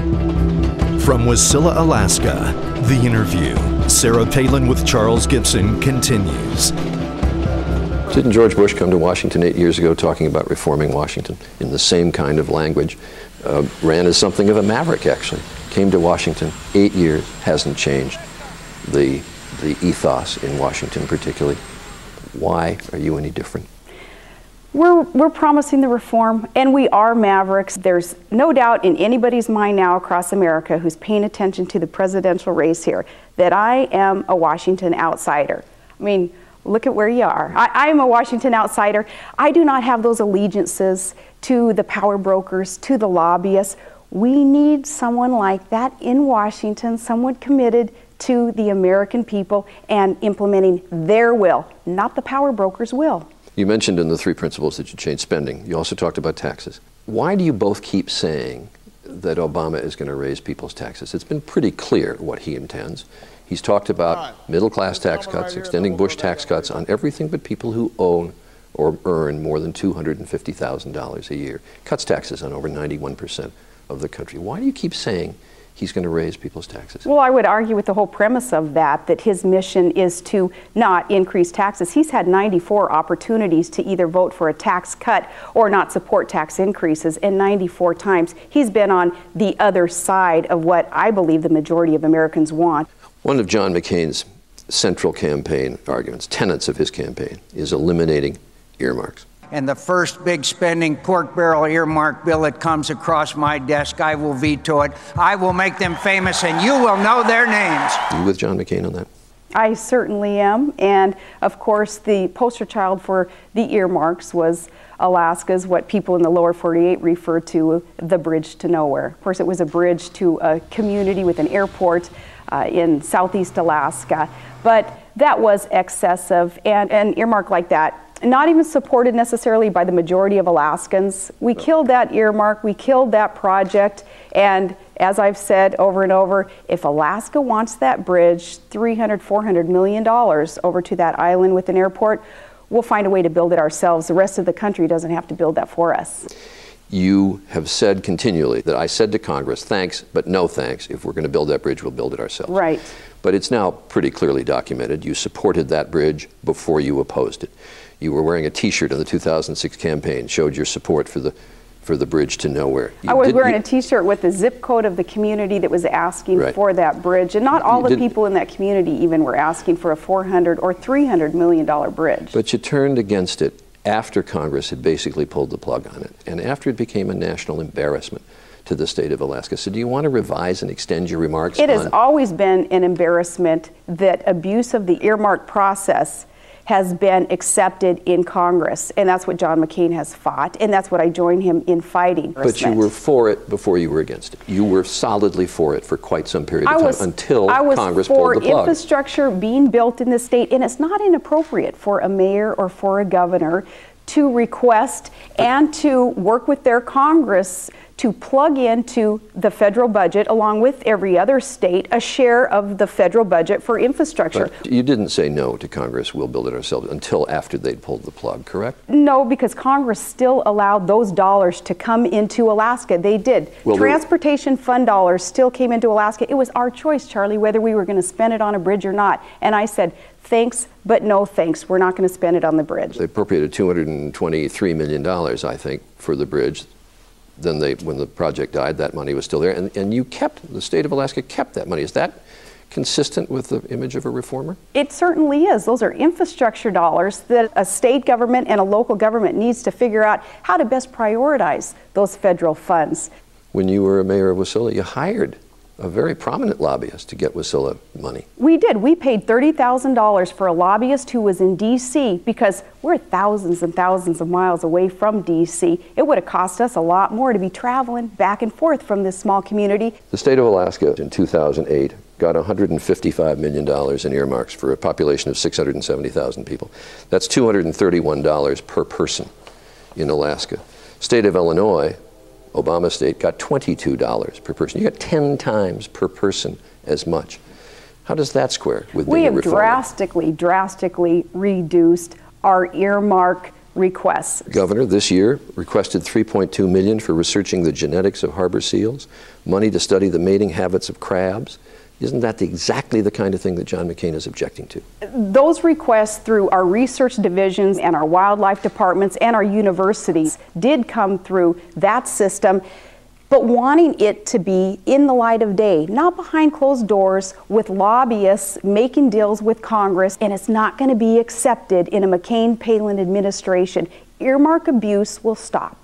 From Wasilla, Alaska, the interview. Sarah Palin with Charles Gibson continues. Didn't George Bush come to Washington 8 years ago talking about reforming Washington in the same kind of language? Ran as something of a maverick, actually. Came to Washington, 8 years, hasn't changed the ethos in Washington particularly. Why are you any different? We're promising the reform, and we are mavericks. There's no doubt in anybody's mind now across America who's paying attention to the presidential race here that I am a Washington outsider. I mean, look at where you are. I am a Washington outsider. I do not have those allegiances to the power brokers, to the lobbyists. We need someone like that in Washington, someone committed to the American people and implementing their will, not the power brokers' will. You mentioned in the three principles that you change spending. You also talked about taxes. Why do you both keep saying that Obama is going to raise people's taxes? It's been pretty clear what he intends. He's talked about middle-class tax cuts, extending Bush tax cuts on everything but people who own or earn more than $250,000 a year. Cuts taxes on over 91% of the country. Why do you keep saying he's going to raise people's taxes? Well, I would argue with the whole premise of that his mission is to not increase taxes. He's had 94 opportunities to either vote for a tax cut or not support tax increases, and 94 times he's been on the other side of what I believe the majority of Americans want. One of John McCain's central campaign arguments, tenets of his campaign, is eliminating earmarks. And the first big spending pork barrel earmark bill that comes across my desk, I will veto it. I will make them famous, and you will know their names. Are you with John McCain on that? I certainly am. And of course, the poster child for the earmarks was Alaska's, what people in the lower 48 refer to, the bridge to nowhere. Of course, it was a bridge to a community with an airport in southeast Alaska. But that was excessive, and an earmark like that, not even supported necessarily by the majority of Alaskans. We killed that earmark, we killed that project, and as I've said over and over, if Alaska wants that bridge, $300–400 million over to that island with an airport, we'll find a way to build it ourselves. The rest of the country doesn't have to build that for us. You have said continually that I said to Congress, thanks, but no thanks. If we're going to build that bridge, we'll build it ourselves. Right. But it's now pretty clearly documented. You supported that bridge before you opposed it. You were wearing a T-shirt in the 2006 campaign, showed your support for the bridge to nowhere. I was wearing a T-shirt with the zip code of the community that was asking for that bridge, and not all the people in that community even were asking for a $400 or $300 million bridge. But you turned against it after Congress had basically pulled the plug on it, and after it became a national embarrassment to the state of Alaska. So do you want to revise and extend your remarks? It has always been an embarrassment that abuse of the earmark process has been accepted in Congress, and that's what John McCain has fought, and that's what I joined him in fighting. But you were for it before you were against it. You were solidly for it for quite some period of time until Congress pulled the plug. I was for infrastructure being built in the state, and it's not inappropriate for a mayor or for a governor to request and to work with their Congress to plug into the federal budget, along with every other state, a share of the federal budget for infrastructure. But you didn't say no to Congress, we'll build it ourselves, until after they'd pulled the plug, correct? No, because Congress still allowed those dollars to come into Alaska. They did. Well, transportation fund dollars still came into Alaska. It was our choice, Charlie, whether we were going to spend it on a bridge or not. And I said, thanks, but no thanks. We're not going to spend it on the bridge. They appropriated $223 million, I think, for the bridge. Then when the project died, that money was still there. And the state of Alaska kept that money. Is that consistent with the image of a reformer? It certainly is. Those are infrastructure dollars that a state government and a local government needs to figure out how to best prioritize those federal funds. When you were a mayor of Wasilla, you hired a very prominent lobbyist to get Wasilla money. We did. We paid $30,000 for a lobbyist who was in D.C. because we're thousands and thousands of miles away from D.C. It would have cost us a lot more to be traveling back and forth from this small community. The state of Alaska in 2008 got $155 million in earmarks for a population of 670,000 people. That's $231 per person in Alaska. State of Illinois, Obama state, got $22 per person. You got 10 times per person as much. How does that square with being a reformer? We have drastically reduced our earmark requests. Governor, this year, requested $3.2 million for researching the genetics of harbor seals, money to study the mating habits of crabs. Isn't that exactly the kind of thing that John McCain is objecting to? Those requests through our research divisions and our wildlife departments and our universities did come through that system, but wanting it to be in the light of day, not behind closed doors with lobbyists making deals with Congress, and it's not going to be accepted in a McCain-Palin administration. Earmark abuse will stop.